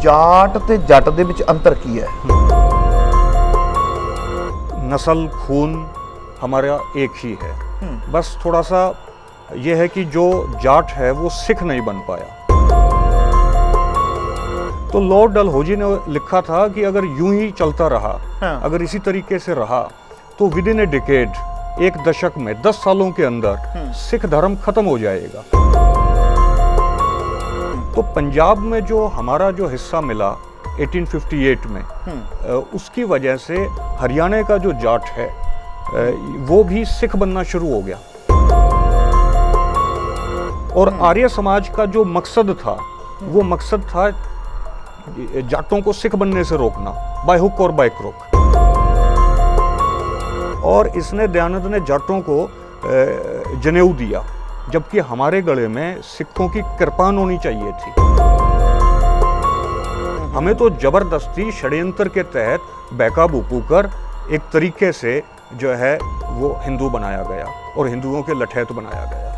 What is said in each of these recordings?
जाट ते जट दे विच अंतर की है? नस्ल खून हमारा एक ही है, बस थोड़ा सा ये है कि जो जाट है वो सिख नहीं बन पाया। तो लॉर्ड डलहौजी ने लिखा था कि अगर यूं ही चलता रहा, अगर इसी तरीके से रहा तो विद इन ए डिकेड, एक दशक में 10 सालों के अंदर सिख धर्म खत्म हो जाएगा। तो पंजाब में जो हमारा जो हिस्सा मिला 1858 में, उसकी वजह से हरियाणा का जो जाट है वो भी सिख बनना शुरू हो गया। और आर्य समाज का जो मकसद था वो मकसद था जाटों को सिख बनने से रोकना, बाय हुक और बाय क्रोक। और इसने दयानंद ने जाटों को जनेऊ दिया, जबकि हमारे गले में सिखों की कृपान होनी चाहिए थी। हमें तो जबरदस्ती षड्यंत्र के तहत बेकाबू कर एक तरीके से जो है वो हिंदू बनाया गया और हिंदुओं के लठैत बनाया गया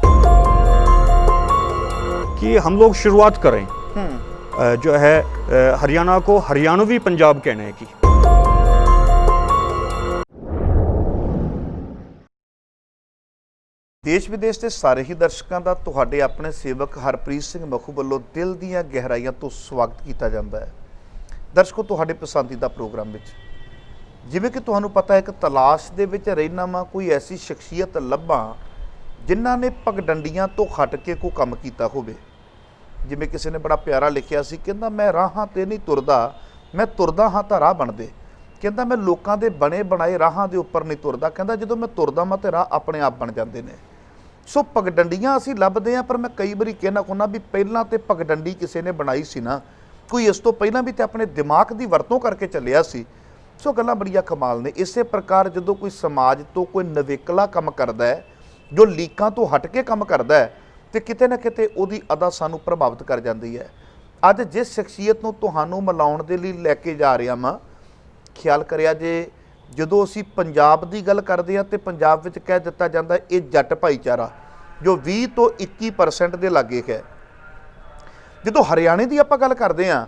कि हम लोग शुरुआत करें जो है हरियाणा को हरियाणवी पंजाब कहने की। देश विदेश के सारे ही दर्शकों का तुहाडे अपने सेवक हरप्रीत सिंह मखू वालों दिल दीयां गहराइयां तो स्वागत किया जाता है। दर्शकों, तुहाडे पसंदीदा प्रोग्राम विच जिवें कि तुहानूं पता है कि तलाश दे विच रहना वा कोई ऐसी शख्सियत लभा जिन्हां ने पगडंडियां तो हट के कोई काम कीता होवे। जिवें किसी ने बड़ा प्यारा लिखिया सी, कहंदा मैं राहां ते नहीं तुरदा, मैं तुरदा हाँ तां राह बनदे। कहंदा मैं लोकां दे बने बनाए राहां दे उपर नहीं तुरदा, कहंदा जदों मैं तुरदा मैं ते राह अपने आप बन जांदे ने। सो पगडंडियां असीं लभदे आ, पर मैं कई वारी कहना हुन्ना भी पहलां ते पगडंडी किसी ने बनाई सी ना, कोई इस तो पहलां भी ते अपने दिमाग की वरतों करके चलिया सी। सो गल्लां बड़ियां कमाल ने। इसे प्रकार जदों कोई समाज तो कोई नवेकला काम करदा है, जो लीकां तो हट के काम करदा है, तो किते ना किते उहदी अदा सानूं प्रभावित कर जाती है। अज जिस शख्सियत नूं तुहानूं मिलाउण दे लई लैके जा रहा वां, ख्याल करिया जे जदों असीं पंजाब की गल करते हैं तो पंजाब विच कह दिता जाता है ये जट भाईचारा जो 20 तो 21% के लागे है। जदों हरियाणे की आपां गल करते हैं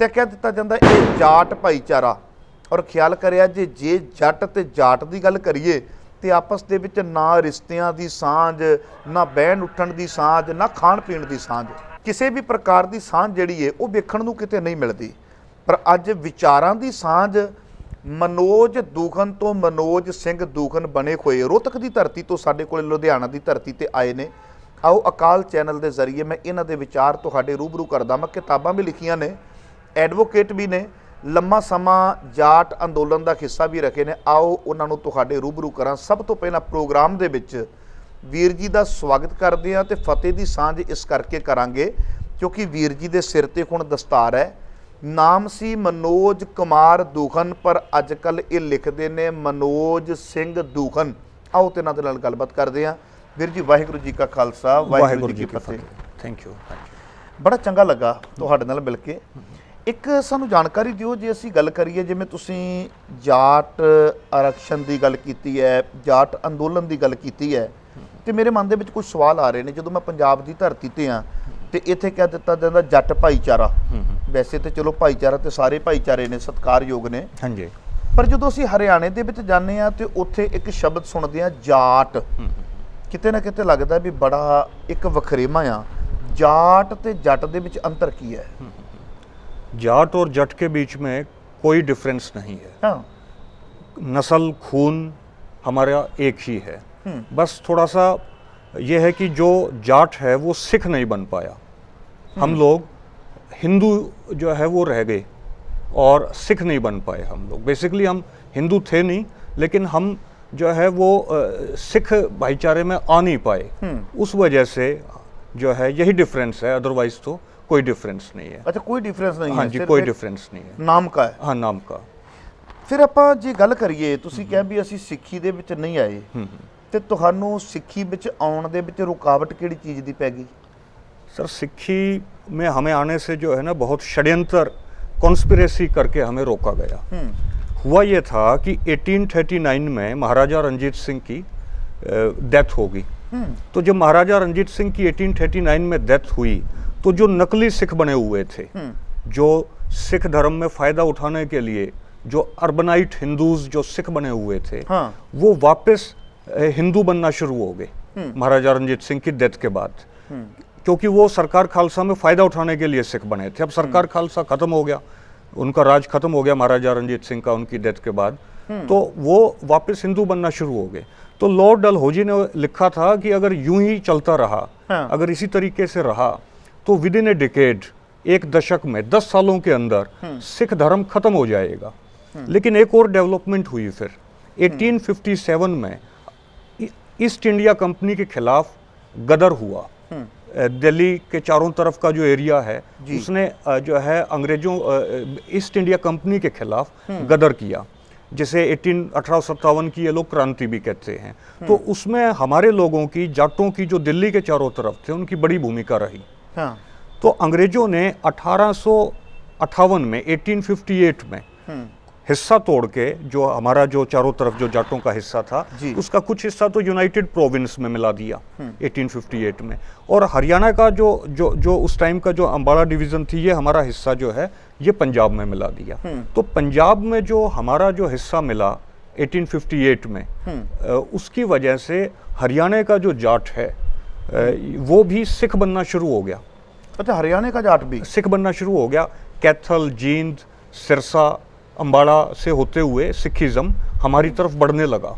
तो कह दिता जाता है ये जाट भाईचारा। और ख्याल करिया जे जट ते जाट की गल करिए तो आपस दे विच ना रिश्तियां की सांझ, ना बहन उठण की सांझ, ना खाण पीण की सांझ, किसी भी प्रकार की सांझ जिहड़ी है वो वेखण नूं किते नहीं मिलती। पर अज विचारां की सांझ मनोज दूखन तो मनोज सिंह दूखन बने हुए रोहतक की धरती तो साडे कोल लुधियाना की धरती ते आए ने। आओ अकाल चैनल के जरिए मैं इन्हां दे विचार तुहाडे रूबरू करदा। मैं किताबां भी लिखियां ने, एडवोकेट भी ने, लम्मा समा जाट अंदोलन का हिस्सा भी रखे ने। आओ उन्हां नूं तुहाडे रूबरू करां। सब तो पहला प्रोग्राम दे विच वीर जी का स्वागत करते हैं तो फतेह की सांझ इस करके करांगे क्योंकि वीर जी के सिर ते हुण दस्तार है। नाम सी मनोज कुमार दूखन, पर अजकल ये लिखते ने मनोज सिंह दूखन। आओ तो इन्हां दे नाल गलबात करते हैं। वीर जी वाहिगुरू जी का खालसा, वाहिगुरू जी की फतेह। Thank you. बड़ा चंगा लगा तुहाडे नाल मिल के। एक सानू जानकारी दिओ जे असीं गल करिए जिवें तुसीं जाट आरक्षण की गल कीती है, जाट अंदोलन की गल कीती है, तो मेरे मन दे विच कुछ सवाल आ रहे हैं। जदों मैं पंजाब की धरती ते हाँ तो इत्थे कह दिता जाता जट भाईचारा। वैसे तो चलो भाईचारा तो सारे भाईचारे ने सत्कारयोग ने, हाँ जी, पर जो असीं हरियाणे दे विच जाने आ तो उत्थे एक शब्द सुनते हैं जाट। किते ना किते लगता है भी बड़ा एक वखरेवा आ। जाट ते जट दे विच अंतर की है? जाट और जट के बीच में कोई डिफरेंस नहीं है। हाँ, नस्ल खून हमारा एक ही है, बस थोड़ा सा ये है कि जो जाट है वो सिख नहीं बन पाया। हम लोग हिंदू जो है वो रह गए और सिख नहीं बन पाए। हम लोग बेसिकली हम हिंदू थे नहीं, लेकिन हम जो है वो सिख भाईचारे में आ नहीं पाए। उस वजह से जो है यही डिफरेंस है, अदरवाइज तो कोई डिफरेंस नहीं है। अच्छा, कोई डिफरेंस नहीं है? हाँ जी, कोई डिफरेंस नहीं है, नाम का है। हाँ, नाम का। फिर आपां जे गल करिए, तुसीं कहा भी असीं सिੱਖੀ ਦੇ ਵਿੱਚ नहीं आए, तो ਤੁਹਾਨੂੰ सिੱਖੀ ਵਿੱਚ ਆਉਣ ਦੇ ਵਿੱਚ रुकावट किहड़ी चीज़ ਦੀ पै गई? सर, सिੱਖੀ में हमें आने से जो है ना बहुत षड्यंत्र कॉन्स्पिरेसी करके हमें रोका गया। हुआ ये था कि 1839 में महाराजा रंजीत सिंह की डेथ हो गई। तो जब महाराजा रंजीत सिंह की 1839 में डेथ हुई तो जो नकली सिख बने हुए थे, जो सिख धर्म में फ़ायदा उठाने के लिए जो अर्बनाइट हिंदूज जो सिख बने हुए थे, हाँ। वो वापस हिंदू बनना शुरू हो गए महाराजा रणजीत सिंह की डेथ के बाद, क्योंकि वो सरकार खालसा में फ़ायदा उठाने के लिए सिख बने थे। अब सरकार खालसा ख़त्म हो गया, उनका राज खत्म हो गया महाराजा रणजीत सिंह का उनकी डेथ के बाद, तो वो वापस हिंदू बनना शुरू हो गए। तो लॉर्ड डलहौजी ने लिखा था कि अगर यूं ही चलता रहा, हाँ। अगर इसी तरीके से रहा, तो विद इन ए डिकेड, एक दशक में, 10 सालों के अंदर सिख धर्म खत्म हो जाएगा। लेकिन एक और डेवलपमेंट हुई फिर 1857 में ईस्ट इंडिया कंपनी के खिलाफ गदर हुआ। दिल्ली के चारों तरफ का जो एरिया है उसने जो है अंग्रेजों ईस्ट इंडिया कंपनी के खिलाफ गदर किया, जिसे 1857 की ये लोग क्रांति भी कहते हैं। तो उसमें हमारे लोगों की, जाटों की, जो दिल्ली के चारों तरफ थे, उनकी बड़ी भूमिका रही। हाँ। तो अंग्रेजों ने 1858 में 1858 में हिस्सा तोड़ के, जो हमारा जो चारों तरफ जो जाटों का हिस्सा था, उसका कुछ हिस्सा तो यूनाइटेड प्रोविंस में मिला दिया 1858 में, और हरियाणा का जो उस टाइम का जो अम्बाला डिवीजन थी, ये हमारा हिस्सा जो है ये पंजाब में मिला दिया। तो पंजाब में जो हमारा जो हिस्सा मिला 1858 में, उसकी वजह से हरियाणा का जो जाट है वो भी सिख बनना शुरू हो गया। अच्छा, हरियाणा का जाट भी सिख बनना शुरू हो गया। कैथल, जींद, सिरसा, अम्बाड़ा से होते हुए सिखिज्म हमारी तरफ बढ़ने लगा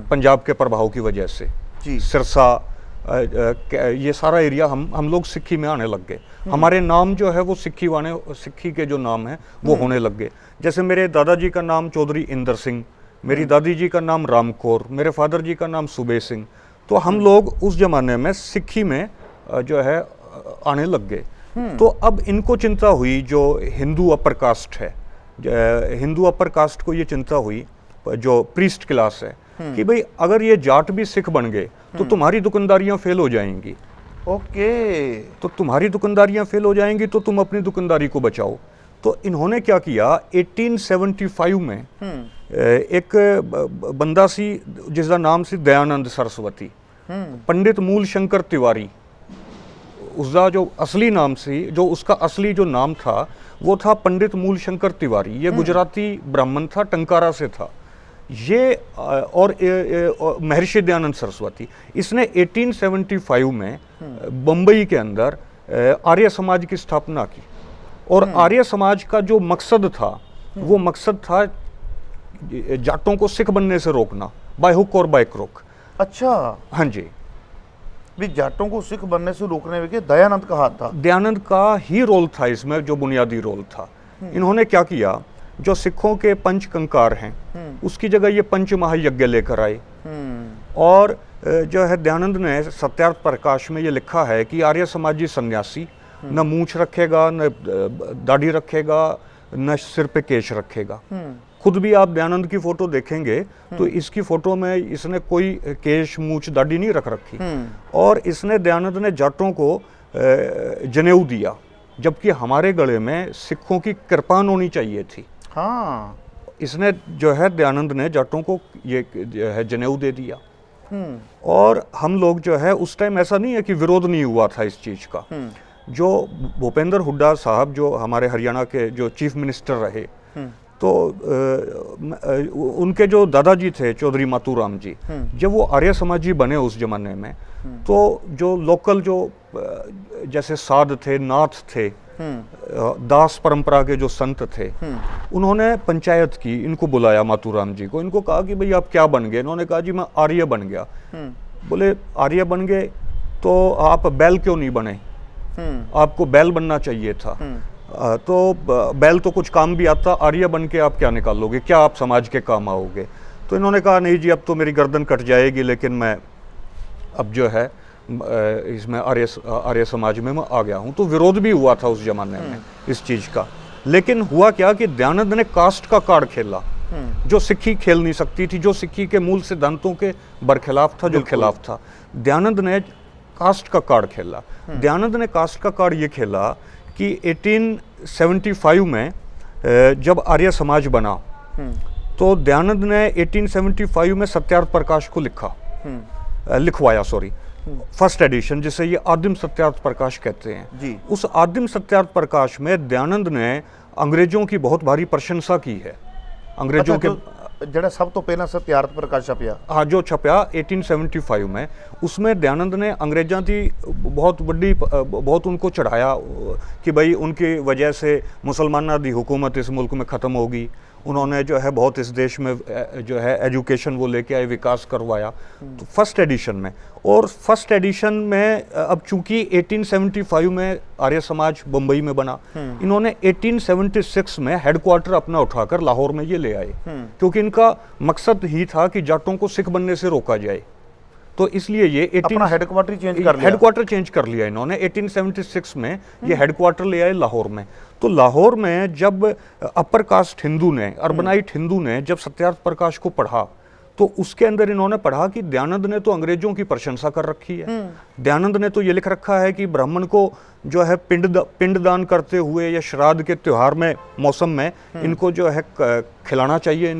पंजाब के प्रभाव की वजह से। सिरसा, ये सारा एरिया हम लोग सिक्खी में आने लग गए। हमारे नाम जो है वो सिक्खी के जो नाम है वो होने लग गए। जैसे मेरे दादाजी का नाम चौधरी इंदर सिंह, मेरी दादी जी का नाम राम कौर, मेरे फादर जी का नाम सुबे सिंह। तो हम लोग उस जमाने में सिक्खी में जो है आने लग गए। तो अब इनको चिंता हुई, जो हिंदू अपर कास्ट है, हिंदू अपर कास्ट को ये चिंता हुई, जो प्रीस्ट क्लास है, कि भाई अगर ये जाट भी सिख बन गए तो तुम्हारी दुकानदारियां फेल हो जाएंगी। ओके। तो तुम्हारी दुकानदारियां फेल हो जाएंगी तो तुम अपनी दुकानदारी को बचाओ। तो इन्होंने क्या किया, 1875 में एक बंदा सी जिसका नाम सी दयानंद सरस्वती, पंडित मूल शंकर तिवारी, उसका जो असली नाम सी, जो उसका असली जो नाम था वो था पंडित मूल शंकर तिवारी। ये गुजराती ब्राह्मण था, टंकारा से था ये, और महर्षि दयानंद सरस्वती। इसने 1875 में बम्बई के अंदर आर्य समाज की स्थापना की, और आर्य समाज का जो मकसद था वो मकसद था जाटों को सिख बनने से रोकना, बाय हुक और बाय क्रोक। अच्छा। हाँ जी, भी जाटों को सिख बनने से रोकने में दयानंद का हाथ था। दयानंद का ही रोल था इसमें, जो बुनियादी रोल था। इन्होंने क्या किया, जो सिखों के पंच कंकार हैं उसकी जगह ये पंच महायज्ञ लेकर आए। और जो है दयानंद ने सत्यार्थ प्रकाश में ये लिखा है कि आर्य समाजी सन्यासी न मूंछ रखेगा, न दाढ़ी रखेगा, न सिर पे केश रखेगा। खुद भी आप दयानंद की फोटो देखेंगे तो इसकी फोटो में इसने कोई केश, मूंछ, दाढ़ी नहीं रख रखी। और इसने, दयानंद ने जाटों को जनेऊ दिया, जबकि हमारे गले में सिखों की कृपान होनी चाहिए थी। हाँ। इसने जो है दयानंद ने जाटों को ये जो है जनेऊ दे दिया। और हम लोग जो है उस टाइम ऐसा नहीं है कि विरोध नहीं हुआ था इस चीज का। जो भूपेंद्र हुड्डा साहब, जो हमारे हरियाणा के जो चीफ मिनिस्टर रहे, तो उनके जो दादाजी थे चौधरी मातूराम जी, जब वो आर्य समाजी बने उस जमाने में, तो जो लोकल जो जैसे साध थे, नाथ थे, दास परंपरा के जो संत थे, उन्होंने पंचायत की, इनको बुलाया मातूराम जी को, इनको कहा कि भाई आप क्या बन गए। इन्होंने कहा जी मैं आर्य बन गया। बोले आर्य बन गए तो आप बैल क्यों नहीं बने, आपको बैल बनना चाहिए था। तो बैल तो कुछ काम भी आता, आर्य बन के आप क्या निकालोगे, क्या आप समाज के काम आओगे। तो इन्होंने कहा नहीं जी अब तो मेरी गर्दन कट जाएगी, लेकिन मैं अब जो है इसमें आर्य समाज में मैं आ गया हूँ। तो विरोध भी हुआ था उस जमाने में इस चीज़ का। लेकिन हुआ क्या कि दयानंद ने कास्ट का कार्ड खेला, जो सिक्खी खेल नहीं सकती थी, जो सिक्खी के मूल सिद्धांतों के बरखिलाफ था, जो खिलाफ था। दयानंद ने कास्ट का कार्ड खेला। दयानंद ने कास्ट का कार्ड ये खेला कि 1875 में जब आर्य समाज बना, तो दयानंद ने 1875 में सत्यार्थ प्रकाश को लिखवाया। फर्स्ट एडिशन, जिसे ये आदिम सत्यार्थ प्रकाश कहते हैं जी। उस आदिम सत्यार्थ प्रकाश में दयानंद ने अंग्रेजों की बहुत भारी प्रशंसा की है। अंग्रेजों के ਜਿਹੜਾ ਸਭ ਤੋਂ ਪਹਿਲਾਂ ਸਤਿਆਰਥ ਪ੍ਰਕਾਸ਼ ਛਪਿਆ, हाँ जो छपया 1875 में, उसमें दयानंद ने अंग्रेज़ों की बहुत उनको चढ़ाया कि भाई उनकी वजह से मुसलमाना दी हुकूमत इस मुल्क में ख़त्म होगी। उन्होंने जो है बहुत इस देश में जो है एजुकेशन वो लेके आए, विकास करवाया। तो फर्स्ट एडिशन में, और फर्स्ट एडिशन में अब चूंकि 1875 में आर्य समाज बम्बई में बना, इन्होंने 1876 में हेडक्वार्टर अपना उठाकर लाहौर में ये ले आए, क्योंकि इनका मकसद ही था कि जाटों को सिख बनने से रोका जाए। तो इसलिए ये अपना हेडक्वार्टर चेंज कर लिया। हेडक्वार्टर चेंज कर लिया इन्होंने 1876 में, ये हेडक्वार्टर ले आए लाहौर में। तो लाहौर में जब अपर कास्ट हिंदू ने, अर्बनाइट हिंदू ने जब सत्यार्थ प्रकाश को पढ़ा, तो उसके अंदर इन्होंने पढ़ा कि दयानंद ने तो अंग्रेजों की प्रशंसा कर रखी है। दयानंद ने तो ये लिख रखा है कि ब्राह्मण को जो है पिंडदान करते हुए या श्राद्ध के त्योहार में, मौसम में इनको जो है खिलाना चाहिए,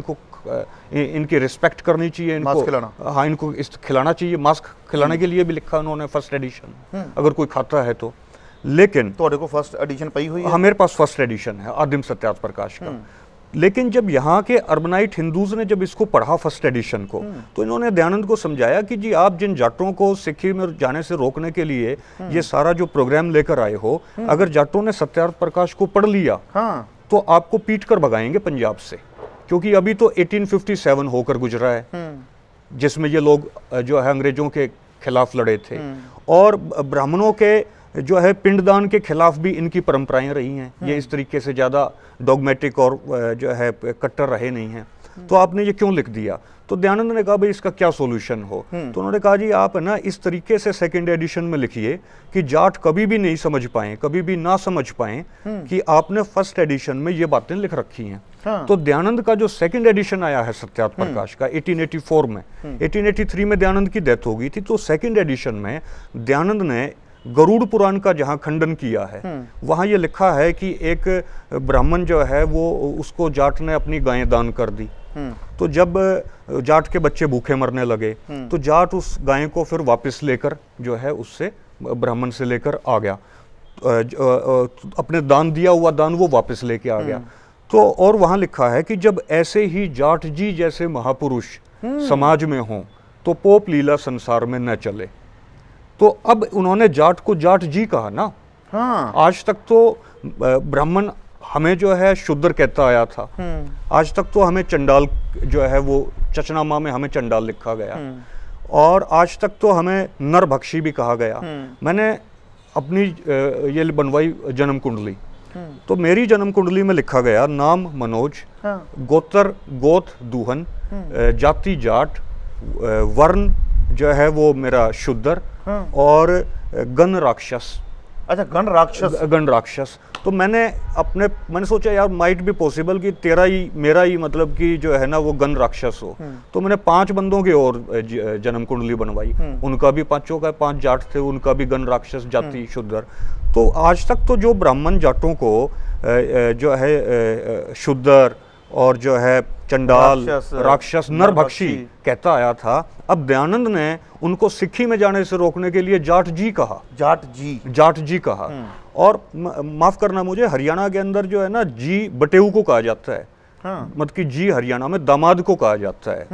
इनकी रिस्पेक्ट करनी चाहिए, इनको हाँ इनको खिलाना चाहिए। मांस खिलाने के लिए भी लिखा उन्होंने फर्स्ट एडिशन, अगर कोई खाता है तो। लेकिन तो को फर्स्ट एडिशन पई हुई है? हाँ मेरे पास फर्स्ट एडिशन है आदिम सत्यार्थ प्रकाश का। लेकिन जब यहाँ के अर्बनाइट हिंदूज ने जब इसको पढ़ा फर्स्ट एडिशन को, तो इन्होंने दयानंद को समझाया कि जी आप जिन जाटों को सिक्की में जाने से रोकने के लिए ये सारा जो प्रोग्राम लेकर आए हो, अगर जाटों ने सत्यार्थ प्रकाश को पढ़ लिया तो आपको पीट कर भगाएंगे पंजाब से, क्योंकि अभी तो 1857 होकर गुजरा है जिसमें ये लोग जो है अंग्रेजों के खिलाफ लड़े थे, और ब्राह्मणों के जो है पिंडदान के खिलाफ भी इनकी परंपराएं रही हैं। ये इस तरीके से ज़्यादा डॉगमेटिक और जो है कट्टर रहे नहीं हैं। तो आपने ये क्यों लिख दिया? तो दयानंद ने कहा भाई इसका क्या सॉल्यूशन हो? तो उन्होंने कहा जी आप है ना इस तरीके से सेकंड एडिशन में लिखिए कि जाट कभी भी नहीं समझ पाए, कभी भी ना समझ पाए कि आपने फर्स्ट एडिशन में ये बातें लिख रखी हैं। तो दयानंद का जो सेकंड एडिशन आया है सत्यार्थ प्रकाश का 1884 में, 1883 में दयानंद की डेथ हो गई थी, तो सेकंड एडिशन में दयानंद ने गरुड़ पुराण का जहाँ खंडन किया है, वहाँ ये लिखा है कि एक ब्राह्मण जो है वो उसको जाट ने अपनी गायें दान कर दी। तो जब जाट के बच्चे भूखे मरने लगे तो जाट उस गाय को फिर वापस लेकर जो है उससे ब्राह्मण से लेकर आ गया, अपने दान दिया हुआ दान वो वापस लेके आ गया। तो और वहाँ लिखा है कि जब ऐसे ही जाट जी जैसे महापुरुष समाज में हों तो पोप लीला संसार में न चले। तो अब उन्होंने जाट को जाट जी कहा ना। आज तक तो ब्राह्मण हमें जो है शूद्र कहता आया था, आज तक तो हमें चंडाल जो है वो चचनामा में हमें चंडाल लिखा गया, और आज तक तो हमें नरभक्षी भी कहा गया। मैंने अपनी ये बनवाई जन्म कुंडली, तो मेरी जन्म कुंडली में लिखा गया नाम मनोज, गोत्र गोत दूहन, जाति जाट, वर्ण जो है वो मेरा शूद्र, और गण राक्षस। अच्छा गण राक्षस। गण राक्षस। तो मैंने सोचा यार माइट भी पॉसिबल कि तेरा ही मेरा ही मतलब कि जो है ना वो गण राक्षस हो। तो मैंने 5 बंदों की और जन्म कुंडली बनवाई, उनका भी 5 का 5 जाट थे, उनका भी गण राक्षस जाति शूद्र। तो आज तक तो जो ब्राह्मण जाटों को जो है शूद्र और जो है चंडाल राक्षस नरभक्षी कहता आया था, अब दयानंद ने उनको सिक्खी में जाने से रोकने के लिए जाट जी कहा। जाट जी कहा। और माफ करना मुझे, हरियाणा के अंदर जो है ना जी बटेऊ को कहा जाता है, मतलब कि जी हरियाणा में दामाद को कहा जाता है।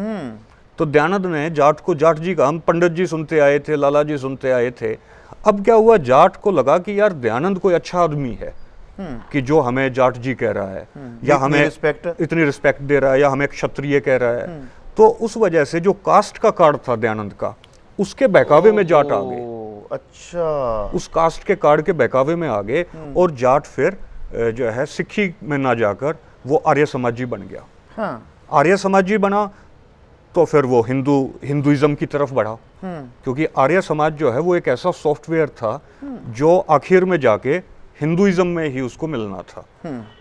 तो दयानंद ने जाट को जाट जी कहा। हम पंडित जी सुनते आए थे, लाला जी सुनते आए थे। अब क्या हुआ, जाट को लगा कि यार दयानंद कोई अच्छा आदमी है कि जो हमें जाट जी कह रहा है, या हमें इतनी रिस्पेक्ट दे रहा है, या हमें क्षत्रिय कह रहा है। तो उस वजह से जो कास्ट का कार्ड था दयानंद का, उसके बहकावे में जाट आ गए। अच्छा, उस कास्ट के कार्ड के बहकावे में आ गए, और जाट फिर जो है सिक्खी में ना जाकर वो आर्य समाजी बन गया। आर्य समाजी बना तो फिर वो हिंदुइज्म की तरफ बढ़ा, क्योंकि आर्य समाज जो है वो एक ऐसा सॉफ्टवेयर था जो आखिर में जाके हिंदुइज्म में ही उसको मिलना था।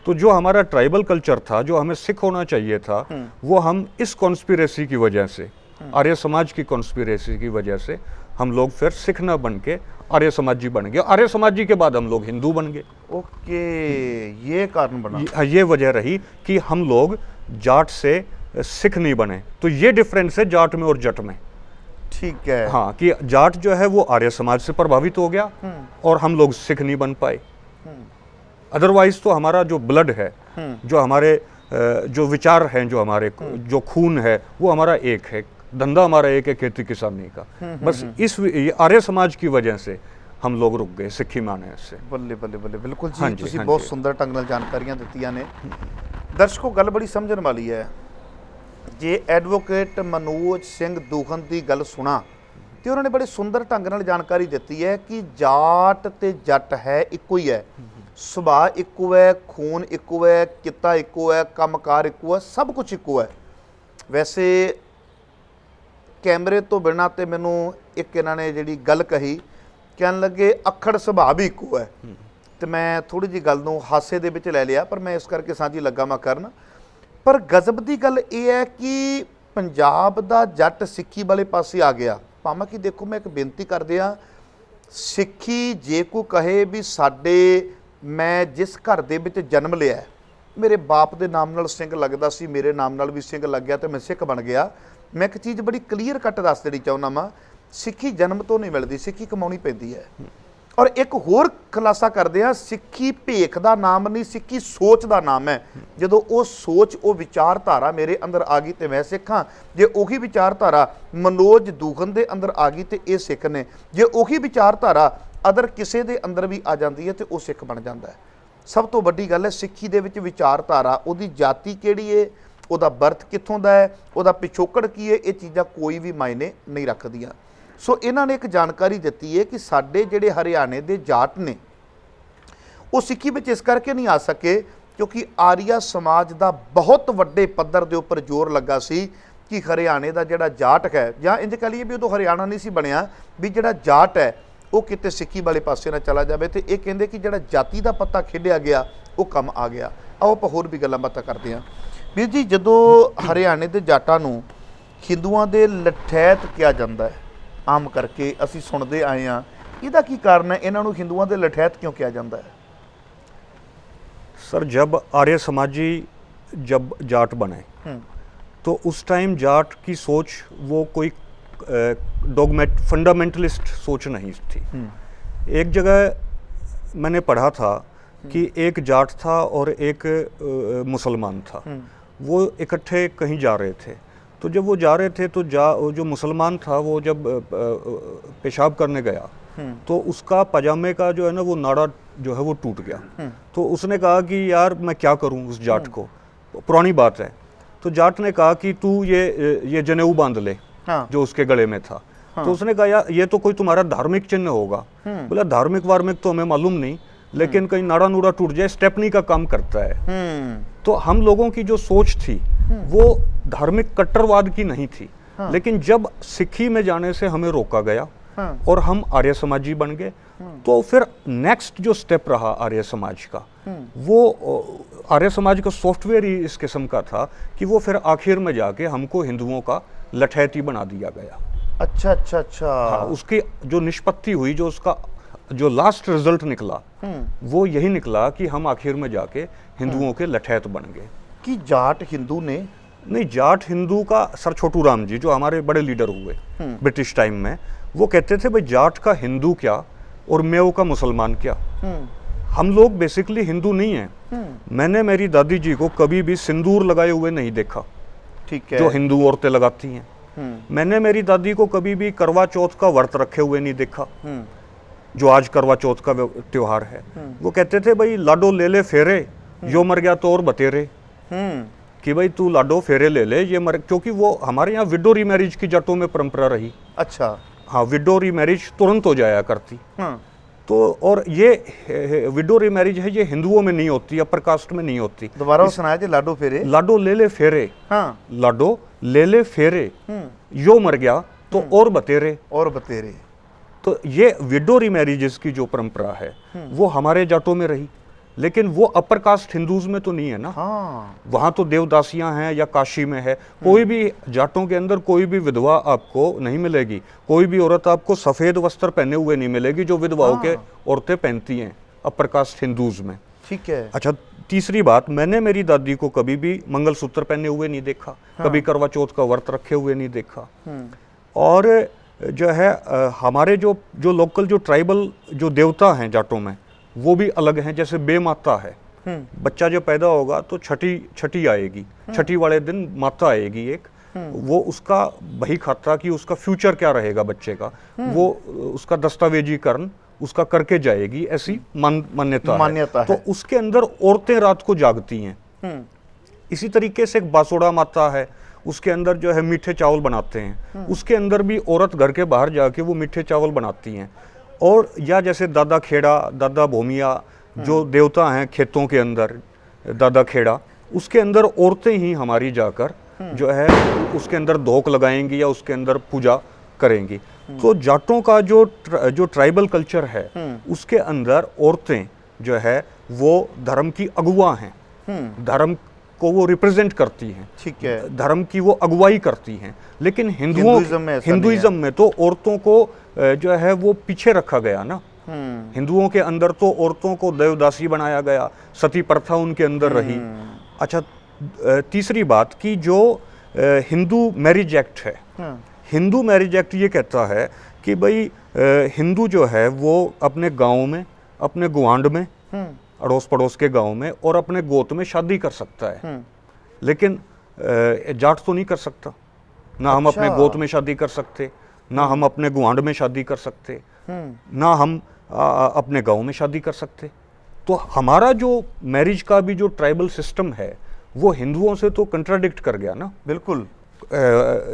तो जो हमारा ट्राइबल कल्चर था, जो हमें सिख होना चाहिए था, वो हम इस कॉन्स्पिरेसी की वजह से, आर्य समाज की कॉन्स्पिरेसी की वजह से हम लोग फिर सिख न बन के आर्य समाजी बन गए। आर्य समाजी के बाद हम लोग हिंदू बन गए। ओके, ये कारण बना, ये वजह रही कि हम लोग जाट से सिख नहीं बने। तो ये डिफरेंस है जाट में और जट में। ठीक है। हाँ, कि जाट जो है वो आर्य समाज से प्रभावित हो गया और हम लोग सिख नहीं बन पाए। अदरवाइज तो हमारा जो ब्लड है, जो हमारे जो विचार हैं, जो हमारे जो खून है, वो हमारा एक है, धंधा हमारा एक है, खेती किसानी का। बस इस आर्य समाज की वजह से हम लोग रुक गए सिੱਖੀ माने से। ਬੱਲੇ ਬੱਲੇ ਬੱਲੇ, ਬਿਲਕੁਲ हाँ ਜੀ, जी, ਤੁਸੀਂ हाँ ਬਹੁਤ जी। ਸੁੰਦਰ ਢੰਗ ਨਾਲ ਜਾਣਕਾਰੀਆਂ ਦਿੱਤੀਆਂ ਨੇ। ਦਰਸ਼ਕੋ, ਗੱਲ ਬੜੀ ਸਮਝਣ ਵਾਲੀ ਹੈ। ਜੇ ਐਡਵੋਕੇਟ ਮਨੋਜ ਸਿੰਘ ਦੂਖਨ ਦੀ ਗੱਲ ਸੁਣਾ ਤੇ ਉਹਨਾਂ ਨੇ ਬੜੇ ਸੁੰਦਰ ਢੰਗ ਨਾਲ ਜਾਣਕਾਰੀ ਦਿੱਤੀ ਹੈ ਕਿ ਜਾਟ ਤੇ ਜੱਟ ਹੈ ਇੱਕੋ ਹੀ ਹੈ, ਸੁਭਾਅ ਇੱਕੋ ਹੈ, ਖੂਨ ਇੱਕੋ ਹੈ, ਕਿੱਤਾ ਇੱਕੋ ਹੈ, ਕੰਮਕਾਰ ਇੱਕੋ ਹੈ, ਸਭ ਕੁਝ ਇੱਕੋ ਹੈ। ਵੈਸੇ ਕੈਮਰੇ ਤੋਂ ਬਿਨਾਂ ਤੇ ਮੈਨੂੰ ਇੱਕ ਇਹਨਾਂ ਨੇ ਜਿਹੜੀ ਗੱਲ ਕਹੀ, ਕਹਿਣ ਲੱਗੇ ਅੱਖੜ ਸੁਭਾਅ ਵੀ ਇੱਕੋ ਹੈ, ਤੇ ਮੈਂ ਥੋੜੀ ਜਿਹੀ ਗੱਲ ਨੂੰ ਹਾਸੇ ਦੇ ਵਿੱਚ ਲੈ ਲਿਆ, ਪਰ ਮੈਂ ਇਸ ਕਰਕੇ ਸਾਂਝੀ ਲੱਗਾ ਮੈਂ ਕਰਨ। ਪਰ ਗਜ਼ਬ ਦੀ ਗੱਲ ਇਹ ਹੈ ਕਿ ਪੰਜਾਬ ਦਾ ਜੱਟ ਸਿੱਖੀ ਵਾਲੇ ਪਾਸੇ ਆ ਗਿਆ। ਭਾਵੇਂ ਕਿ ਦੇਖੋ, ਮੈਂ ਇੱਕ ਬੇਨਤੀ ਕਰਦੇ ਆ, ਸਿੱਖੀ ਜੇ ਕੋਈ ਕਹੇ ਵੀ ਸਾਡੇ, ਮੈਂ ਜਿਸ ਘਰ ਦੇ ਵਿੱਚ ਜਨਮ ਲਿਆ, ਮੇਰੇ ਬਾਪ ਦੇ ਨਾਮ ਨਾਲ ਸਿੰਘ ਲੱਗਦਾ ਸੀ, ਮੇਰੇ ਨਾਮ ਨਾਲ ਵੀ ਸਿੰਘ ਲੱਗ ਗਿਆ ਤੇ ਮੈਂ ਸਿੱਖ ਬਣ ਗਿਆ। ਮੈਂ ਇੱਕ ਚੀਜ਼ ਬੜੀ ਕਲੀਅਰ ਕੱਟ ਦੱਸ ਦੇਣੀ ਚਾਹੁੰਦਾ ਵਾਂ, ਸਿੱਖੀ ਜਨਮ ਤੋਂ ਨਹੀਂ ਮਿਲਦੀ, ਸਿੱਖੀ ਕਮਾਉਣੀ ਪੈਂਦੀ ਹੈ। ਔਰ ਇੱਕ ਹੋਰ ਖੁਲਾਸਾ ਕਰਦੇ ਆ, ਸਿੱਖੀ ਭੇਖ ਦਾ ਨਾਮ ਨਹੀਂ, ਸਿੱਖੀ ਸੋਚ ਦਾ ਨਾਮ ਹੈ। ਜਦੋਂ ਉਹ ਸੋਚ, ਉਹ ਵਿਚਾਰਧਾਰਾ ਮੇਰੇ ਅੰਦਰ ਆ ਗਈ ਤੇ ਮੈਂ ਸਿੱਖ ਹਾਂ। ਜੇ ਉਹੀ ਵਿਚਾਰਧਾਰਾ ਮਨੋਜ ਦੂਖਨ ਦੇ ਅੰਦਰ ਆ ਗਈ ਤੇ ਇਹ ਸਿੱਖ ਨੇ। ਜੇ ਉਹੀ ਵਿਚਾਰਧਾਰਾ ਅਦਰ ਕਿਸੇ ਦੇ ਅੰਦਰ ਵੀ ਆ ਜਾਂਦੀ ਹੈ ਤੇ ਉਹ ਸਿੱਖ ਬਣ ਜਾਂਦਾ ਹੈ। ਸਭ ਤੋਂ ਵੱਡੀ ਗੱਲ ਹੈ ਸਿੱਖੀ ਦੇ ਵਿੱਚ ਵਿਚਾਰਧਾਰਾ, ਉਹਦੀ ਜਾਤੀ ਕਿਹੜੀ ਹੈ, ਉਹਦਾ ਬਰਥ ਕਿੱਥੋਂ ਦਾ ਹੈ, ਉਹਦਾ ਪਿਛੋਕੜ ਕੀ ਹੈ, ਇਹ ਚੀਜ਼ਾਂ ਕੋਈ ਵੀ ਮਾਇਨੇ ਨਹੀਂ ਰੱਖਦੀਆਂ। ਸੋ ਇਹਨਾਂ ਨੇ ਇੱਕ ਜਾਣਕਾਰੀ ਦਿੱਤੀ ਹੈ ਕਿ ਸਾਡੇ ਜਿਹੜੇ ਹਰਿਆਣੇ ਦੇ ਜਾਟ ਨੇ, ਉਹ ਸਿੱਖੀ ਵਿੱਚ ਇਸ ਕਰਕੇ ਨਹੀਂ ਆ ਸਕੇ ਕਿਉਂਕਿ ਆਰੀਆ ਸਮਾਜ ਦਾ ਬਹੁਤ ਵੱਡੇ ਪੱਧਰ ਦੇ ਉੱਪਰ ਜ਼ੋਰ ਲੱਗਾ ਸੀ ਕਿ ਹਰਿਆਣੇ ਦਾ ਜਿਹੜਾ ਜਾਟ ਹੈ, ਜਾਂ ਇੰਝ ਕਹ ਲਈਏ ਵੀ ਉਦੋਂ ਹਰਿਆਣਾ ਨਹੀਂ ਸੀ ਬਣਿਆ, ਵੀ ਜਿਹੜਾ ਜਾਟ ਹੈ ਉਹ ਕਿਤੇ ਸਿੱਖੀ ਵਾਲੇ ਪਾਸੇ ਨਾ ਚਲਾ ਜਾਵੇ। ਤੇ ਇਹ ਕਹਿੰਦੇ ਕਿ ਜਿਹੜਾ ਜਾਤੀ ਦਾ ਪੱਤਾ ਖੇਡਿਆ ਗਿਆ ਉਹ ਕੰਮ ਆ ਗਿਆ। ਆਓ ਆਪਾਂ ਹੋਰ ਵੀ ਗੱਲਾਂ ਬਾਤਾਂ ਕਰਦੇ ਹਾਂ। ਵੀਰ ਜੀ, ਜਦੋਂ ਹਰਿਆਣੇ ਦੇ ਜਾਟਾਂ ਨੂੰ ਹਿੰਦੂਆਂ ਦੇ ਲਠੈਤ ਕਿਹਾ ਜਾਂਦਾ ਹੈ, ਆਮ ਕਰਕੇ ਅਸੀਂ ਸੁਣਦੇ ਆਏ ਹਾਂ, ਇਹਦਾ ਕੀ ਕਾਰਨ ਹੈ? ਇਹਨਾਂ ਨੂੰ ਹਿੰਦੂਆਂ ਦੇ ਲਠੈਤ ਕਿਉਂ ਕਿਹਾ ਜਾਂਦਾ है? सर, जब आर्य समाजी जब जाट बने तो उस टाइम जाट की सोच वो कोई डॉगमेट फंडामेंटलिस्ट सोच नहीं थी। एक जगह मैंने पढ़ा था कि एक जाट था और एक मुसलमान था, वो इकट्ठे कहीं जा रहे थे। तो जब वो जा रहे थे तो जो मुसलमान था वो जब पेशाब करने गया तो उसका पजामे का जो है ना वो नाड़ा जो है वो टूट गया। तो उसने कहा कि यार मैं क्या करूं उस जाट को, पुरानी बात है। तो जाट ने कहा कि तू ये जनेऊ बांध ले जो उसके गले में था। तो उसने कहा यार ये तो कोई तुम्हारा धार्मिक चिन्ह होगा। बोला धार्मिक वार्मिक तो हमें मालूम नहीं, लेकिन कहीं नाड़ा नूड़ा टूट जाए स्टेपनी का काम करता है। तो हम लोगों की जो सोच थी वो धार्मिक कट्टरवाद की नहीं थी। लेकिन जब सिक्खी में जाने से हमें रोका गया और हम आर्य समाजी बन गए, तो फिर नेक्स्ट जो स्टेप रहा आर्य समाज का, वो आर्य समाज का सॉफ्टवेयर ही इस किस्म का था कि वो फिर आखिर में जाके हमको हिंदुओं का लठैती बना दिया गया। अच्छा अच्छा अच्छा। हाँ, उसकी जो निष्पत्ति हुई, जो उसका जो लास्ट रिजल्ट निकला, वो यही निकला कि हम आखिर में जाके हिंदुओं के लठैत बन गए। कि जाट हिंदू ने नहीं, जाट हिंदू का सर छोटू राम जी जो हमारे बड़े लीडर हुए ब्रिटिश टाइम में, वो कहते थे भाई जाट का हिंदू क्या और मेव का मुसलमान क्या। हम लोग बेसिकली हिंदू नहीं हैं। मैंने मेरी दादी जी को कभी भी सिंदूर लगाए हुए नहीं देखा, ठीक है, जो हिंदू औरतें लगाती हैं। मैंने मेरी दादी को कभी भी करवा चौथ का व्रत रखे हुए नहीं देखा, जो आज करवा चौथ का त्योहार है। वो कहते थे भाई लाडो ले ले फेरे, जो मर गया तो और बतेरे, कि भाई तू लाडो फेरे ले ले, ये मर, क्योंकि वो हमारे यहाँ विडो रीमैरिज की जाटों में परंपरा रही। अच्छा, हाँ, विडो रीमैरिज तुरंत हो जाया करती। तो और ये विडो रीमैरिज है, ये हिंदुओं में नहीं होती, अपर कास्ट में नहीं होती। दोबारा सुनाया जी, लाडो फेरे, लाडो ले ले फेरे। हाँ, लाडो ले ले फेरे, यो मर गया तो और बतेरे, और बतेरे। तो ये विडो रीमैरिजेस की जो परंपरा है वो हमारे जाटों में रही, लेकिन वो अपर कास्ट हिंदूज में तो नहीं है ना। हाँ, वहाँ तो देवदासियाँ हैं या काशी में है। कोई भी जाटों के अंदर कोई भी विधवा आपको नहीं मिलेगी, कोई भी औरत आपको सफ़ेद वस्त्र पहने हुए नहीं मिलेगी जो विधवाओं के औरतें पहनती हैं अपर कास्ट हिंदूज में। ठीक है। अच्छा, तीसरी बात, मैंने मेरी दादी को कभी भी मंगलसूत्र पहने हुए नहीं देखा, कभी करवा चौथ का व्रत रखे हुए नहीं देखा। और जो है हमारे जो जो लोकल जो ट्राइबल जो देवता हैं जाटों में वो भी अलग हैं। जैसे बेमाता है, बच्चा जो पैदा होगा तो छठी आएगी, छठी वाले दिन माता आएगी एक, वो उसका बही खाता कि उसका फ्यूचर क्या रहेगा बच्चे का, वो उसका दस्तावेजीकरण उसका करके जाएगी, ऐसी मान्यता है। तो उसके अंदर औरतें रात को जागती हैं। इसी तरीके से एक बासोड़ा माता है, उसके अंदर जो है मीठे चावल बनाते हैं, उसके अंदर भी औरत घर के बाहर जाके वो मीठे चावल बनाती हैं। और या जैसे दादा खेड़ा, दादा भोमिया जो देवता हैं खेतों के अंदर, दादा खेड़ा, उसके अंदर औरतें ही हमारी जाकर जो है उसके अंदर धोक लगाएंगी या उसके अंदर पूजा करेंगी। तो जाटों का जो ट्राइबल कल्चर है उसके अंदर औरतें जो है वो धर्म की अगुआ हैं, धर्म को वो रिप्रेजेंट करती हैं, ठीक है, धर्म की वो अगुवाई करती हैं। लेकिन हिंदुइज्म में तो औरतों को जो है वो पीछे रखा गया ना। हिंदुओं के अंदर तो औरतों को देवदासी बनाया गया, सती प्रथा उनके अंदर रही। अच्छा, तीसरी बात कि जो हिंदू मैरिज एक्ट है, हिंदू मैरिज एक्ट ये कहता है कि भाई हिंदू जो है वो अपने गांव में, अपने गुआंड में, अड़ोस पड़ोस के गांव में और अपने गोत में शादी कर सकता है, लेकिन जाट तो नहीं कर सकता। ना हम अपने गोत में शादी कर सकते, ना हम अपने गुआंड में शादी कर सकते, ना हम अपने गांव में शादी कर सकते। तो हमारा जो मैरिज का भी जो ट्राइबल सिस्टम है वो हिंदुओं से तो कंट्राडिक्ट कर गया ना, बिल्कुल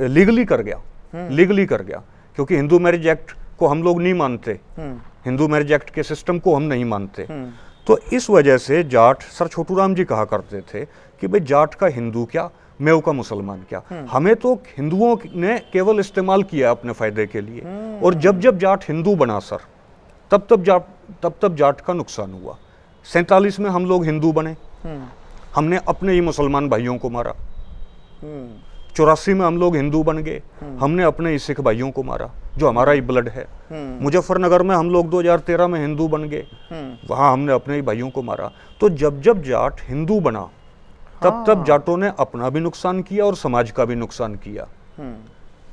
लीगली कर गया, क्योंकि हिंदू मैरिज एक्ट को हम लोग नहीं मानते, हिंदू मैरिज एक्ट के सिस्टम को हम नहीं मानते। तो इस वजह से जाट, सर छोटूराम जी कहा करते थे कि भाई जाट का हिंदू क्या, मेव का मुसलमान क्या। हमें तो हिंदुओं ने केवल इस्तेमाल किया अपने फायदे के लिए, और जब जब जाट हिंदू बना सर, तब जाट का नुकसान हुआ। 47 में हम लोग हिंदू बने, हमने अपने ही मुसलमान भाइयों को मारा। 84 में हम लोग हिंदू बन गए, हमने अपने ही सिख भाइयों को मारा जो हमारा ही ब्लड है। मुजफ्फरनगर में हम लोग 2013 में हिंदू बन गए, वहां हमने अपने ही भाइयों को मारा। तो जब जब जाट हिंदू बना तब जाटों ने अपना भी नुकसान किया और समाज का भी नुकसान किया।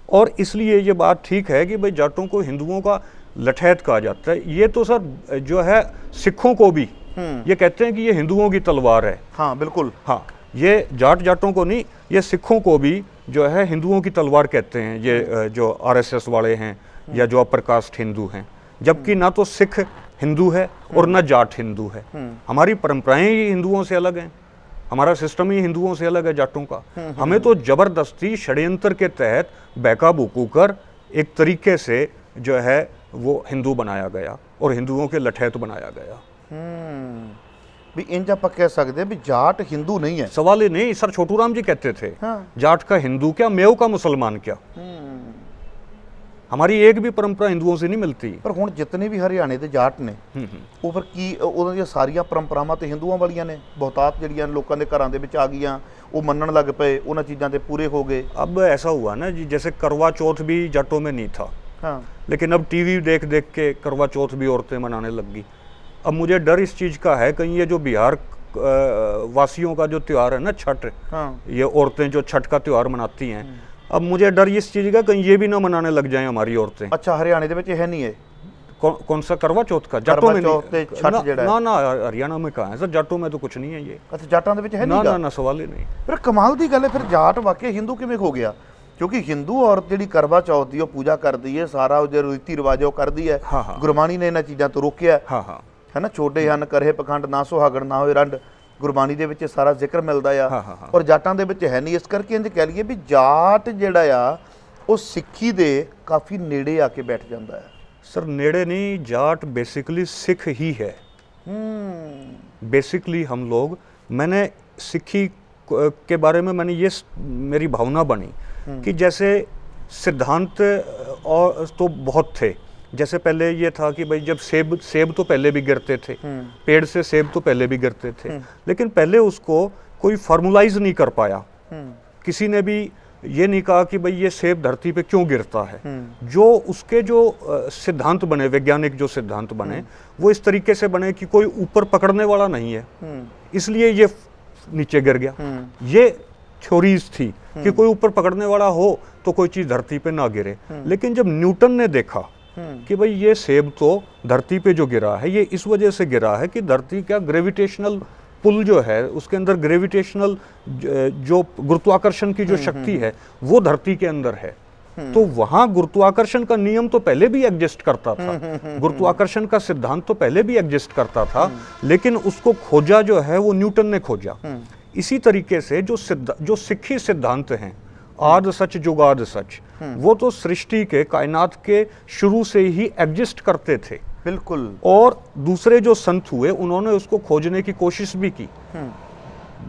और इसलिए ये बात ठीक है कि भाई जाटों को हिंदुओं का लठैत कहा जाता है। ये तो सर जो है सिखों को भी ये कहते हैं कि ये हिंदुओं की तलवार है। हाँ बिल्कुल, हाँ, ये जाटों को नहीं, ये सिखों को भी जो है हिंदुओं की तलवार कहते हैं, ये जो आरएसएस वाले हैं या जो अपर कास्ट हिंदू हैं। जबकि ना तो सिख हिंदू है और ना जाट हिंदू है। हमारी परंपराएं ही हिंदुओं से अलग हैं, हमारा सिस्टम ही हिंदुओं से अलग है जाटों का। हमें तो जबरदस्ती षड्यंत्र के तहत बहका बुकू कर एक तरीके से जो है वो हिंदू बनाया गया और हिंदुओं के लठैत बनाया गया। भी इंज आप कह सकते हैं भी जाट हिंदू नहीं है। सवाल ही नहीं, सर छोटूराम जी कहते थे जाट का हिंदू क्या, मेव का मुसलमान क्या। हमारी एक भी परंपरा हिंदुओं से नहीं मिलती। पर हुण जितने भी हरियाणे के जाट ने ਉਹ ਫਿਰ ਕੀ ਉਹਨਾਂ ਦੀਆਂ ਸਾਰੀਆਂ ਪਰੰਪਰਾਵਾਂ ਤੇ ਹਿੰਦੂਆਂ ਵਾਲੀਆਂ ਨੇ, ਬਹੁਤਾਤ ਜਿਹੜੀਆਂ ਲੋਕਾਂ ਦੇ ਘਰਾਂ ਦੇ ਵਿੱਚ ਆ ਗਈਆਂ, ਉਹ ਮੰਨਣ ਲੱਗ ਪਏ, ਉਹਨਾਂ ਚੀਜ਼ਾਂ ਤੇ ਪੂਰੇ ਹੋ ਗਏ। अब ऐसा हुआ ना जी, जैसे करवा चौथ भी जाटों में नहीं था, लेकिन अब टीवी देख देख के करवा चौथ भी औरतें मनाने लग गई। अब मुझे डर इस चीज़ का है कहीं ये जो बिहार वासियों का जो त्यौहार है ना छठ, ये औरतें जो छठ का त्यौहार मनाती हैं, अब मुझे डर इस चीज़ का कहीं ये भी ना मनाने लग जाएं हमारी औरतें। अच्छा, हरियाणा दे विच है नहीं है? कौन सा करवा चौथ का? जाटों में नहीं, ना हरियाणा में कहाँ है सर, जाटों में तो कुछ नहीं है ये। अच्छा, जाटां दे विच है नहीं? ना सवाल ही नहीं। फिर कमाल दी गल है, फिर जाट वाकई हिंदू किवें हो गया? क्योंकि हिंदू औरत जी करवा चौथ की पूजा करती है, सारा जो रीति रिवाज है करती है। गुरबाणी ने इन्हां चीज़ां तो रोकिया है ना, छोटे हन करे पखंड ना सुहागण ना होए रंड, गुरबाणी दे विच सारा जिक्र मिलदा आ, और जाटां दे विच है नहीं। इस करके इंज कह लईए भी जाट जिहड़ा आ वो सिੱਖੀ दे काफ़ी नेड़े आके बैठ जाता है। सर नेड़े नहीं, जाट बेसिकली सिख ही है। बेसिकली हम लोग, मैंने सिੱਖੀ के बारे में मैंने ये मेरी भावना बनी कि जैसे सिद्धांत और तो बहुत थे। जैसे पहले ये था कि भाई जब सेब तो पहले भी गिरते थे, पेड़ से सेब तो पहले भी गिरते थे, लेकिन पहले उसको कोई फार्मूलाइज नहीं कर पाया। किसी ने भी ये नहीं कहा कि भाई ये सेब धरती पे क्यों गिरता है। जो उसके जो सिद्धांत बने, वैज्ञानिक जो सिद्धांत बने, वो इस तरीके से बने कि कोई ऊपर पकड़ने वाला नहीं है, इसलिए ये नीचे गिर गया। ये थ्योरीज थी कि कोई ऊपर पकड़ने वाला हो तो कोई चीज धरती पे ना गिरे। लेकिन जब न्यूटन ने देखा कि भाई ये सेब तो धरती पे जो गिरा है ये इस वजह से गिरा है कि धरती का ग्रेविटेशनल पुल जो है उसके अंदर ग्रेविटेशनल जो गुरुत्वाकर्षण की जो शक्ति है वो धरती के अंदर है, तो वहां गुरुत्वाकर्षण का नियम तो पहले भी एग्जिस्ट करता था, गुरुत्वाकर्षण का सिद्धांत तो पहले भी एग्जिस्ट करता था, लेकिन उसको खोजा जो है वो न्यूटन ने खोजा। इसी तरीके से जो सिक्खी सिद्धांत हैं, आद सच जुगाद सच, वो तो सृष्टि के कायनात के शुरू से ही एग्जिस्ट करते थे। बिल्कुल। और दूसरे जो संत हुए उन्होंने उसको खोजने की कोशिश भी की।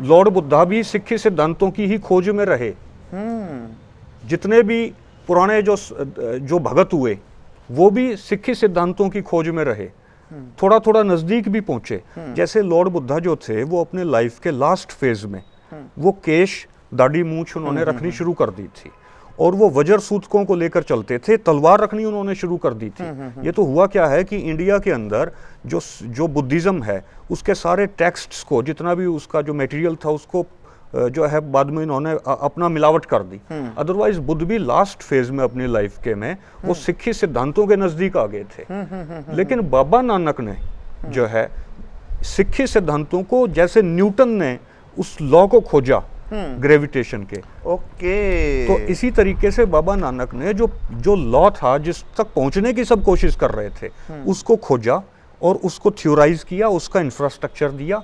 लॉर्ड बुद्धा भी सिक्खी सिद्धांतों की ही खोज में रहे। जितने भी पुराने जो भगत हुए वो भी सिक्खी सिद्धांतों की खोज में रहे, थोड़ा थोड़ा नजदीक भी पहुंचे। जैसे लॉर्ड बुद्धा जो थे वो अपने लाइफ के लास्ट फेज में वो केश दाढ़ी मूंछ उन्होंने रखनी शुरू कर दी थी, और वो वज्र सूतकों को लेकर चलते थे, तलवार रखनी उन्होंने शुरू कर दी थी। ये तो हुआ क्या है कि इंडिया के अंदर जो बुद्धिज्म है उसके सारे टेक्स्ट्स को, जितना भी उसका जो मटेरियल था उसको जो है बाद में इन्होंने अपना मिलावट कर दी। अदरवाइज बुद्ध भी लास्ट फेज में अपनी लाइफ के में वो सिक्खी सिद्धांतों के नजदीक आ गए थे। लेकिन बाबा नानक ने जो है सिक्खी सिद्धांतों को, जैसे न्यूटन ने उस लॉ को खोजा ग्रेविटेशन के, ओके, तो इसी तरीके से बाबा नानक ने जो लॉ था जिस तक पहुंचने की सब कोशिश कर रहे थे उसको खोजा और उसको थ्योराइज किया, उसका इंफ्रास्ट्रक्चर दिया,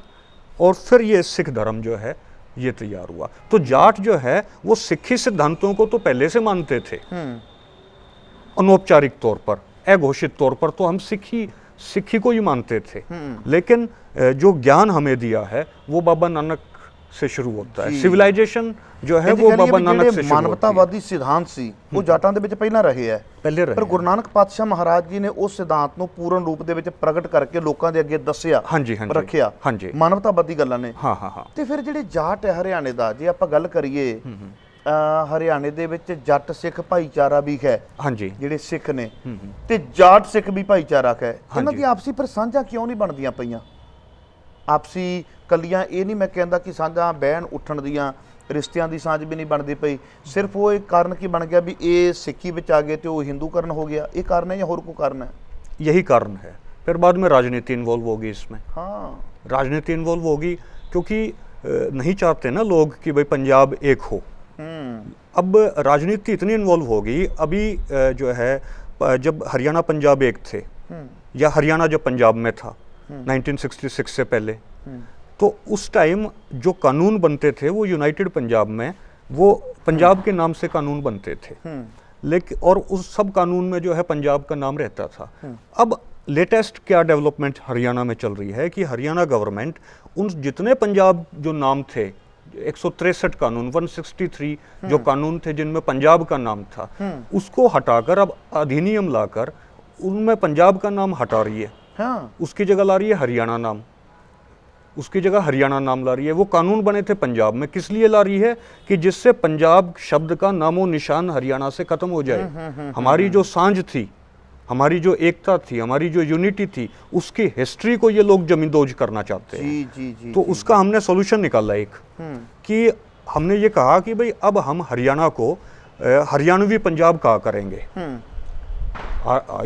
और फिर ये सिख धर्म जो है ये तैयार हुआ। तो जाट जो है वो सिक्खी सिद्धांतों को तो पहले से मानते थे, अनौपचारिक तौर पर, अघोषित तौर पर तो हम सिक्खी को ही मानते थे, लेकिन जो ज्ञान हमें दिया है वो बाबा नानक से शुरू होता है। सिविलाइजेशन जो है वो बाबा नानक से शुरू होती है। मानवतावादी सिद्धांत ਸੀ ਉਹ ਜਾਟਾਂ ਦੇ ਵਿੱਚ ਪਹਿਲਾਂ ਰਹੇ ਹੈ, ਪਹਿਲੇ ਰਹੇ, ਪਰ ਗੁਰੂ ਨਾਨਕ ਪਾਤਸ਼ਾਹ ਮਹਾਰਾਜ ਜੀ ਨੇ ਉਸ ਸਿਧਾਂਤ ਨੂੰ ਪੂਰਨ ਰੂਪ ਦੇ ਵਿੱਚ ਪ੍ਰਗਟ ਕਰਕੇ ਲੋਕਾਂ ਦੇ ਅੱਗੇ ਦੱਸਿਆ, ਹਾਂਜੀ ਹਾਂਜੀ ਰੱਖਿਆ। ਹਾਂਜੀ, ਮਾਨਵਤਾਵਾਦੀ ਗੱਲਾਂ ਨੇ। ਹਾਂ ਹਾਂ ਹਾਂ। ਤੇ ਫਿਰ ਜਿਹੜੇ ਜਾਟ ਹੈ ਹਰਿਆਣੇ ਦਾ, ਜੇ ਆਪਾਂ ਗੱਲ ਕਰੀਏ ਹਰਿਆਣੇ ਦੇ ਵਿੱਚ ਜੱਟ ਸਿੱਖ ਭਾਈਚਾਰਾ ਵੀ ਹੈ, ਹਾਂਜੀ, ਜਿਹੜੇ ਸਿੱਖ ਨੇ ਤੇ ਜਾਟ ਸਿੱਖ ਵੀ ਭਾਈਚਾਰਾ ਹੈ, ਇਹਨਾਂ ਦੀ ਆਪਸੀ ਪਰ ਸਾਂਝਾਂ ਕਿਉਂ ਨਹੀਂ ਬਣਦੀਆਂ ਪਈਆਂ? ਆਪਸੀ ਕੱਲੀਆਂ ਇਹ ਨਹੀਂ ਮੈਂ ਕਹਿੰਦਾ ਕਿ ਸਾਂਝਾਂ ਬਹਿਣ ਉੱਠਣ ਦੀਆਂ, ਰਿਸ਼ਤਿਆਂ ਦੀ ਸਾਂਝ ਵੀ ਨਹੀਂ ਬਣਦੀ ਪਈ, ਸਿਰਫ ਉਹ ਇੱਕ ਕਾਰਨ ਕੀ ਬਣ ਗਿਆ ਵੀ ਇਹ ਸਿੱਖੀ ਵਿੱਚ ਆ ਗਏ ਤੇ ਉਹ ਹਿੰਦੂਕਰਨ ਹੋ ਗਿਆ, ਇਹ ਕਾਰਨ ਹੈ ਜਾਂ ਹੋਰ ਕੋਈ ਕਾਰਨ है? यही कारण है। फिर बाद में राजनीति इन्वॉल्व होगी इसमें। हाँ, राजनीति इन्वॉल्व होगी क्योंकि नहीं चाहते ना लोग कि भाई पंजाब एक हो। अब राजनीति इतनी इन्वॉल्व होगी, अभी जो है जब हरियाणा पंजाब एक थे, या हरियाणा जब पंजाब में था 1966 से पहले, तो उस टाइम जो कानून बनते थे वो यूनाइटेड पंजाब में वो पंजाब के नाम से कानून बनते थे, लेकिन और उस सब कानून में जो है पंजाब का नाम रहता था। अब लेटेस्ट क्या डेवलपमेंट हरियाणा में चल रही है कि हरियाणा गवर्नमेंट उन जितने पंजाब जो नाम थे, 163 कानून, 163 जो कानून थे जिनमें पंजाब का नाम था, उसको हटाकर अब अधिनियम लाकर उनमें पंजाब का नाम हटा रही है। हाँ, उसकी जगह ला रही है हरियाणा नाम, उसकी जगह हरियाणा नाम ला रही है। वो कानून बने थे पंजाब में, किस लिए ला रही है कि जिससे पंजाब शब्द का नामो निशान हरियाणा से खत्म हो जाए। हमारी जो सांझ थी, हमारी जो एकता थी, हमारी जो यूनिटी थी, उसकी हिस्ट्री को ये लोग जमींदोज करना चाहते हैं। जी जी जी, तो उसका हमने सॉल्यूशन निकाला एक, कि हमने ये कहा कि भाई अब हम हरियाणा को हरियाणवी पंजाब कहा करेंगे।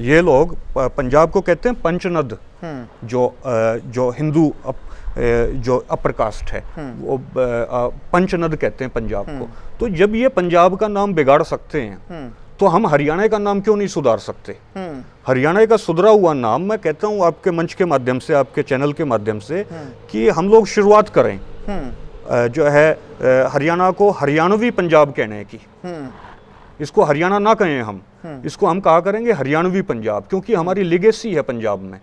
ये लोग पंजाब को कहते हैं पंचनद, जो हिंदू जो अपर कास्ट है वो पंचनद कहते हैं पंजाब को। तो जब ये पंजाब का नाम बिगाड़ सकते हैं तो हम हरियाणा का नाम क्यों नहीं सुधार सकते? हरियाणा का सुधरा हुआ नाम मैं कहता हूँ आपके मंच के माध्यम से, आपके चैनल के माध्यम से, कि हम लोग शुरुआत करें जो है हरियाणा को हरियाणवी पंजाब कहने की। इसको हरियाणा ना कहें हम, इसको हम कहा करेंगे हरियाणवी पंजाब, क्योंकि हमारी लिगेसी है पंजाब में।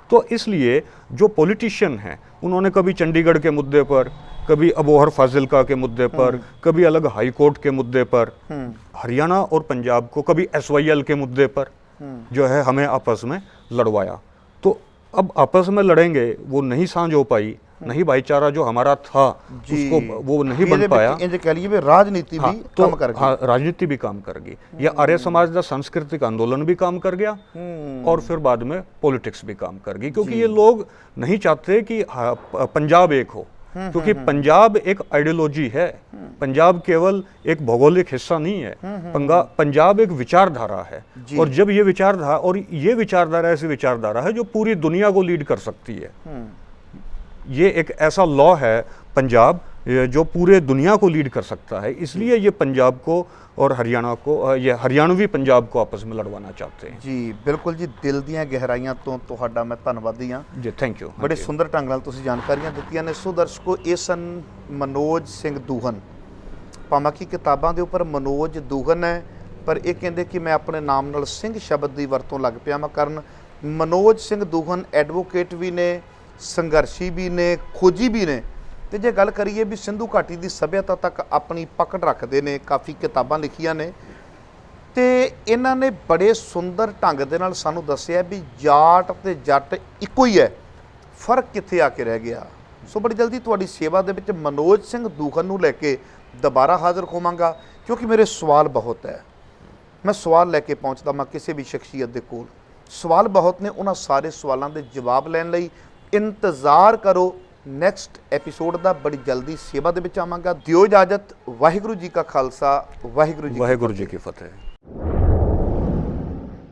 तो इसलिए जो पॉलिटिशियन हैं उन्होंने कभी चंडीगढ़ के मुद्दे पर, कभी अबोहर फाजिलका के मुद्दे पर, कभी अलग हाई कोर्ट के मुद्दे पर हरियाणा और पंजाब को, कभी SYL के मुद्दे पर जो है हमें आपस में लड़वाया। तो अब आपस में लड़ेंगे, वो नहीं सांझ हो पाई, नहीं भाईचारा जो हमारा था उसको वो नहीं बन पाया। कह लीजिए राजनीति भी काम कर गई। हाँ, राजनीति भी काम कर गई, या आर्य समाज का सांस्कृतिक आंदोलन भी काम कर गया, और फिर बाद में पॉलिटिक्स भी काम कर गई, क्योंकि ये लोग नहीं चाहते कि पंजाब एक हो। क्योंकि पंजाब एक आइडियोलॉजी है, पंजाब केवल एक भौगोलिक हिस्सा नहीं है, पंजाब एक विचारधारा है। और जब ये विचारधारा ऐसी विचारधारा है जो पूरी दुनिया को लीड कर सकती है। ये एक ऐसा लॉ है पंजाब जो पूरे दुनिया को लीड कर सकता है, इसलिए ये पंजाब को और हरियाणा को, ये हरियाणवी पंजाब को आपस में लड़वाना चाहते हैं। जी बिल्कुल जी, दिल ਦੀਆਂ ਗਹਿਰਾਈਆਂ ਤੋਂ ਤੁਹਾਡਾ ਮੈਂ ਧੰਨਵਾਦੀ ਹਾਂ जी, थैंक यू। ਬੜੇ ਸੁੰਦਰ ਢੰਗ ਨਾਲ ਤੁਸੀਂ ਜਾਣਕਾਰੀਆਂ ਦਿੱਤੀਆਂ ਨੇ। ਸੋ ਦਰਸ਼ਕੋ, ਇਹ ਸਨ ਮਨੋਜ ਸਿੰਘ ਦੂਹਨ। ਭਾਵੇਂ ਕਿ ਕਿਤਾਬਾਂ ਦੇ ਉੱਪਰ ਮਨੋਜ ਦੂਹਨ ਹੈ, ਪਰ ਇਹ ਕਹਿੰਦੇ ਕਿ ਮੈਂ ਆਪਣੇ ਨਾਮ ਨਾਲ ਸਿੰਘ ਸ਼ਬਦ ਦੀ ਵਰਤੋਂ ਲੱਗ ਪਿਆ ਮੈਂ ਕਰਨ। ਮਨੋਜ ਸਿੰਘ ਦੂਹਨ ਐਡਵੋਕੇਟ ਵੀ ਨੇ, ਸੰਘਰਸ਼ੀ ਵੀ ਨੇ, ਖੋਜੀ ਵੀ ਨੇ, ਤੇ ਜੇ ਗੱਲ ਕਰੀਏ ਵੀ ਸਿੰਧੂ ਘਾਟੀ ਦੀ ਸੱਭਿਅਤਾ ਤੱਕ ਆਪਣੀ ਪਕੜ ਰੱਖਦੇ ਨੇ, ਕਾਫੀ ਕਿਤਾਬਾਂ ਲਿਖੀਆਂ ਨੇ, ਤੇ ਇਹਨਾਂ ਨੇ ਬੜੇ ਸੁੰਦਰ ਢੰਗ ਦੇ ਨਾਲ ਸਾਨੂੰ ਦੱਸਿਆ ਵੀ ਜਾਟ ਤੇ ਜੱਟ ਇੱਕੋ ਹੀ ਹੈ, ਫਰਕ ਕਿੱਥੇ ਆ ਕੇ ਰਹਿ ਗਿਆ। ਸੋ ਬੜੀ ਜਲਦੀ ਤੁਹਾਡੀ ਸੇਵਾ ਦੇ ਵਿੱਚ ਮਨੋਜ ਸਿੰਘ ਦੂਹਨ ਨੂੰ ਲੈ ਕੇ ਦੁਬਾਰਾ ਹਾਜ਼ਰ ਹੋਵਾਂਗਾ, ਕਿਉਂਕਿ ਮੇਰੇ ਸਵਾਲ ਬਹੁਤ ਹੈ। ਮੈਂ ਸਵਾਲ ਲੈ ਕੇ ਪਹੁੰਚਦਾ ਮੈਂ ਕਿਸੇ ਵੀ ਸ਼ਖਸੀਅਤ ਦੇ ਕੋਲ, ਸਵਾਲ ਬਹੁਤ ਨੇ, ਉਹਨਾਂ ਸਾਰੇ ਸਵਾਲਾਂ ਦੇ ਜਵਾਬ ਲੈਣ ਲਈ ਇੰਤਜ਼ਾਰ ਕਰੋ ਨੈਕਸਟ ਐਪੀਸੋਡ ਦਾ। ਬੜੀ ਜਲਦੀ ਸੇਵਾ ਦੇ ਵਿੱਚ ਆਵਾਂਗਾ। ਦਿਓ ਇਜਾਜ਼ਤ। ਵਾਹਿਗੁਰੂ ਜੀ ਕਾ ਖਾਲਸਾ, ਵਾਹਿਗੁਰੂ ਜੀ वाहेगुरु जी की फतेह।